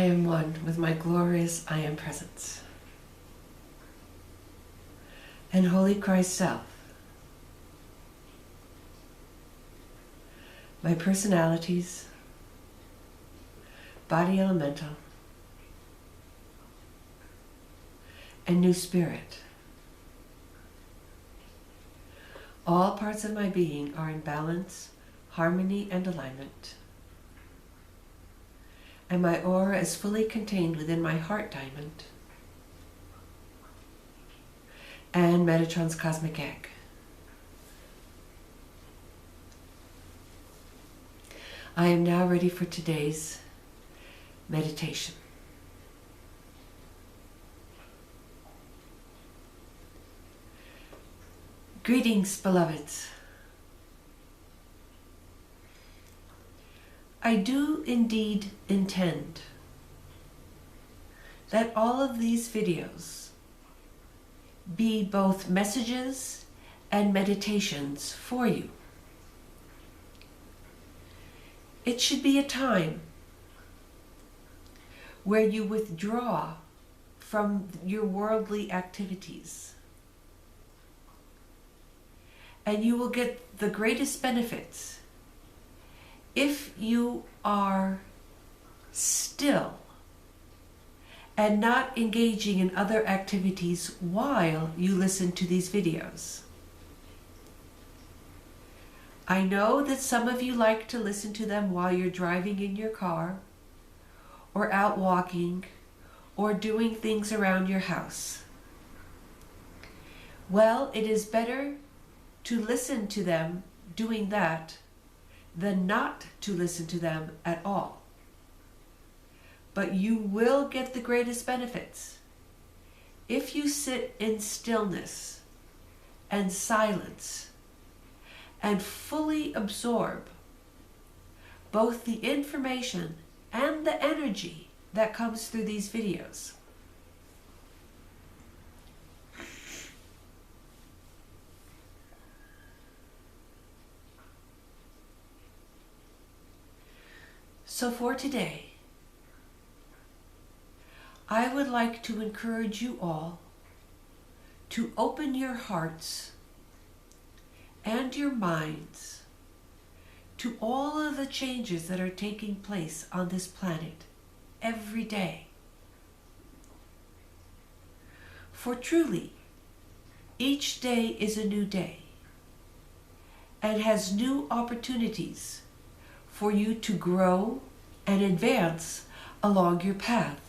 am one with my glorious I Am Presence and Holy Christ Self, my personalities, body elemental, and new spirit. All parts of my being are in balance, harmony, and alignment. And my aura is fully contained within my heart diamond and Metatron's cosmic egg. I am now ready for today's meditation. Greetings, beloveds. I do indeed intend that all of these videos be both messages and meditations for you. It should be a time where you withdraw from your worldly activities, and you will get the greatest benefits if you are still and not engaging in other activities while you listen to these videos. I know that some of you like to listen to them while you're driving in your car, or out walking, or doing things around your house. Well, it is better to listen to them doing that than not to listen to them at all. But you will get the greatest benefits if you sit in stillness and silence and fully absorb both the information and the energy that comes through these videos. So for today, I would like to encourage you all to open your hearts and your minds to all of the changes that are taking place on this planet every day. For truly, each day is a new day and has new opportunities for you to grow and advance along your path.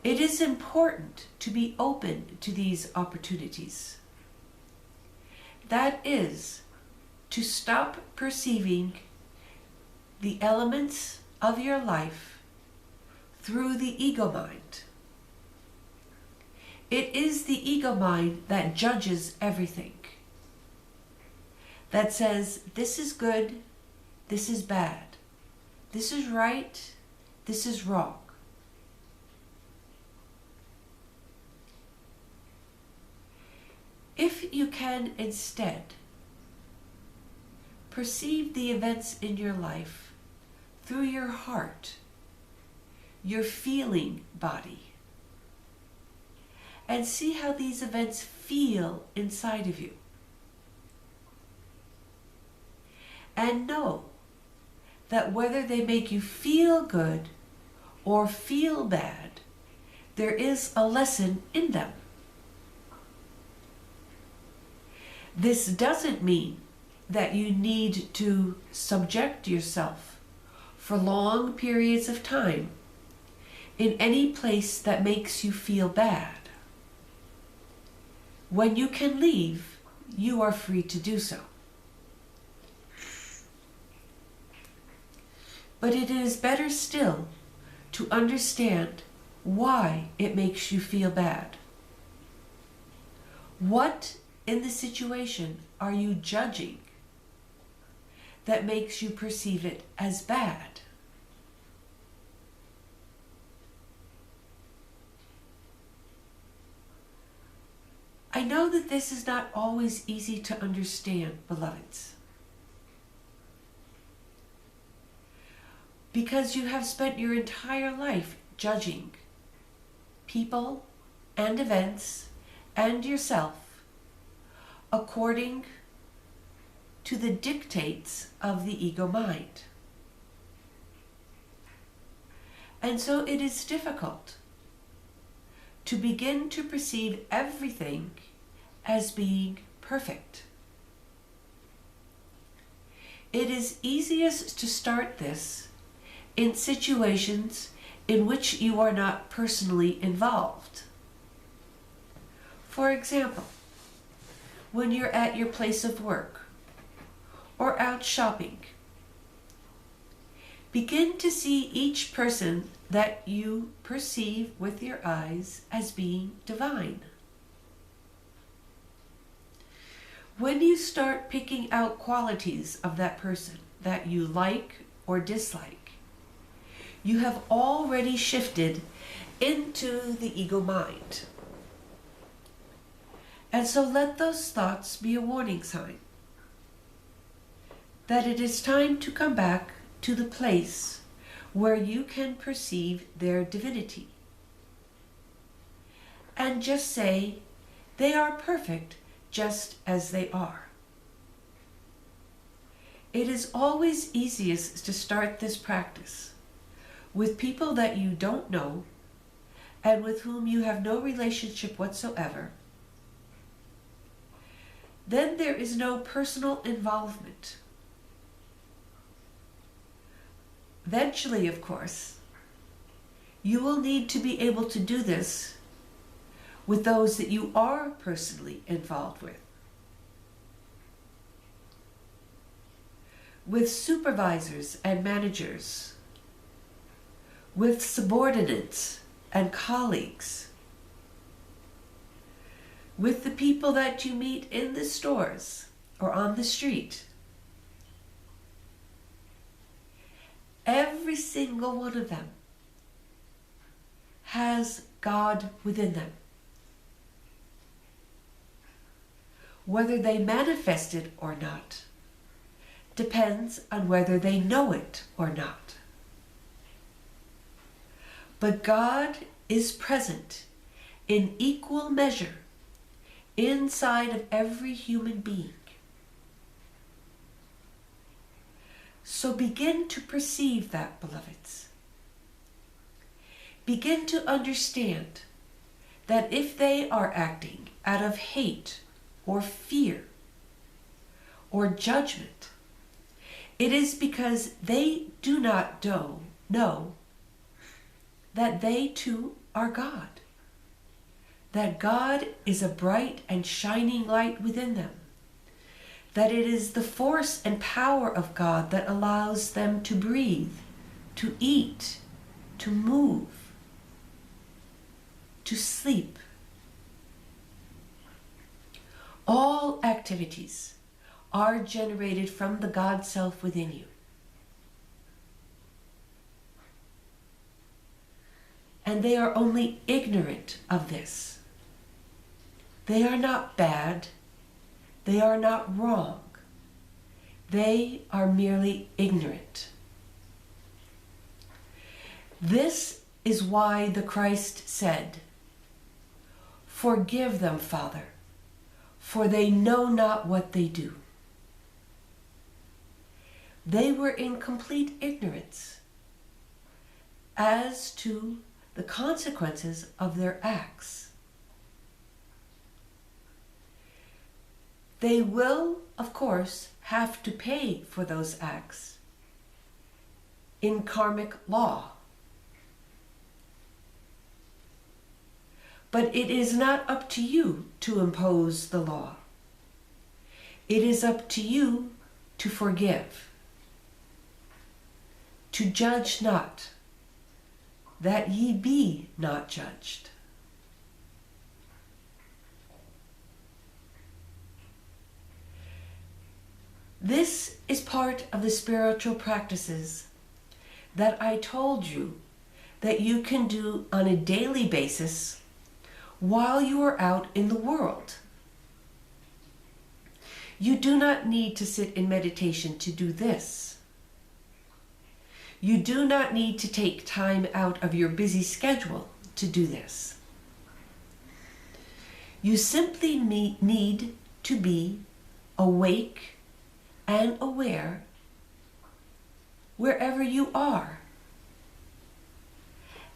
It is important to be open to these opportunities. That is, to stop perceiving the elements of your life through the ego mind. It is the ego mind that judges everything, that says, this is good, this is bad, this is right, this is wrong. If you can instead perceive the events in your life through your heart, your feeling body, and see how these events feel inside of you, and know that whether they make you feel good or feel bad, there is a lesson in them. This doesn't mean that you need to subject yourself for long periods of time in any place that makes you feel bad. When you can leave, you are free to do so. But it is better still to understand why it makes you feel bad. What in the situation are you judging that makes you perceive it as bad? I know that this is not always easy to understand, beloveds, because you have spent your entire life judging people and events and yourself according to the dictates of the ego mind. And so it is difficult to begin to perceive everything as being perfect. It is easiest to start this in situations in which you are not personally involved. For example, when you're at your place of work or out shopping, begin to see each person that you perceive with your eyes as being divine. When you start picking out qualities of that person that you like or dislike, you have already shifted into the ego mind. And so let those thoughts be a warning sign that it is time to come back to the place where you can perceive their divinity. And just say, they are perfect just as they are. It is always easiest to start this practice with people that you don't know and with whom you have no relationship whatsoever. Then there is no personal involvement. Eventually, of course, you will need to be able to do this with those that you are personally involved with supervisors and managers, with subordinates and colleagues, with the people that you meet in the stores or on the street. Every single one of them has God within them. Whether they manifest it or not depends on whether they know it or not. But God is present in equal measure inside of every human being. So begin to perceive that, beloveds. Begin to understand that if they are acting out of hate or fear or judgment, it is because they do not know that they too are God, that God is a bright and shining light within them, that it is the force and power of God that allows them to breathe, to eat, to move, to sleep. All activities are generated from the God self within you. And they are only ignorant of this. They are not bad. They are not wrong. They are merely ignorant. This is why the Christ said, "Forgive them, Father, for they know not what they do." They were in complete ignorance as to the consequences of their acts. They will, of course, have to pay for those acts in karmic law. But it is not up to you to impose the law. It is up to you to forgive. To judge not, that ye be not judged. This is part of the spiritual practices that I told you that you can do on a daily basis while you are out in the world. You do not need to sit in meditation to do this. You do not need to take time out of your busy schedule to do this. You simply need to be awake and aware wherever you are,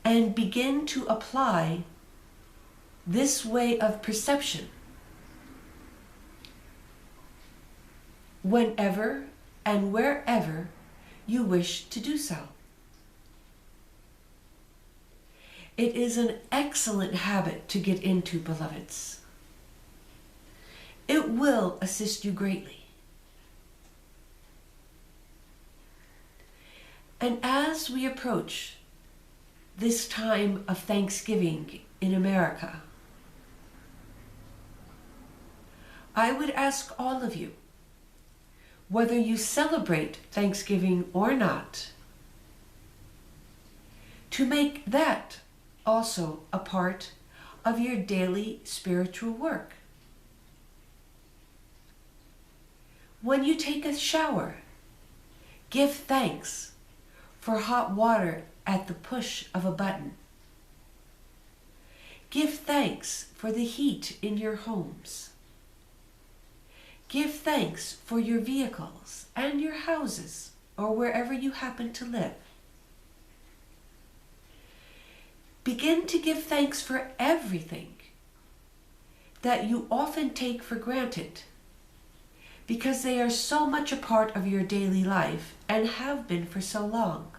and begin to apply this way of perception whenever and wherever you wish to do so. It is an excellent habit to get into, beloveds. It will assist you greatly. And as we approach this time of Thanksgiving in America, I would ask all of you, whether you celebrate Thanksgiving or not, to make that also a part of your daily spiritual work. When you take a shower, give thanks for hot water at the push of a button. Give thanks for the heat in your homes. Give thanks for your vehicles and your houses or wherever you happen to live. Begin to give thanks for everything that you often take for granted, because they are so much a part of your daily life and have been for so long.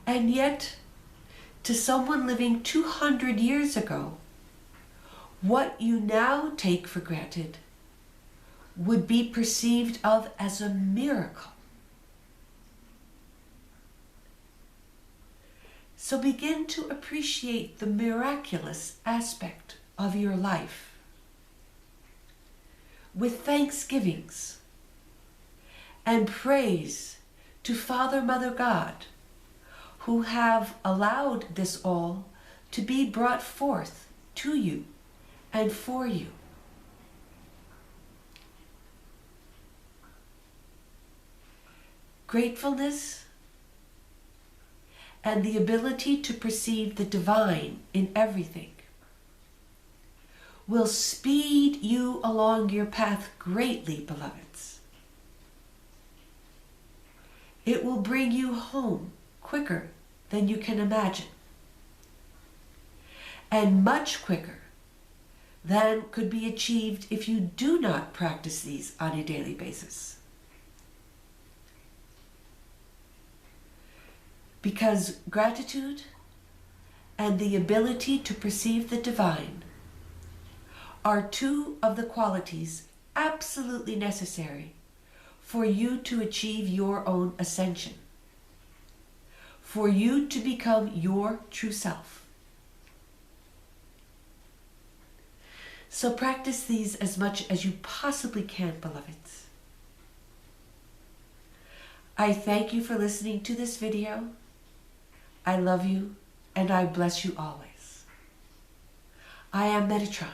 And yet, to someone living 200 years ago, what you now take for granted would be perceived of as a miracle. So begin to appreciate the miraculous aspect of your life with thanksgivings and praise to Father, Mother, God, who have allowed this all to be brought forth to you and for you. Gratefulness and the ability to perceive the divine in everything will speed you along your path greatly, beloveds. It will bring you home quicker than you can imagine, and much quicker than could be achieved if you do not practice these on a daily basis. Because gratitude and the ability to perceive the divine are two of the qualities absolutely necessary for you to achieve your own ascension, for you to become your true self. So practice these as much as you possibly can, beloveds. I thank you for listening to this video. I love you and I bless you always. I am Metatron.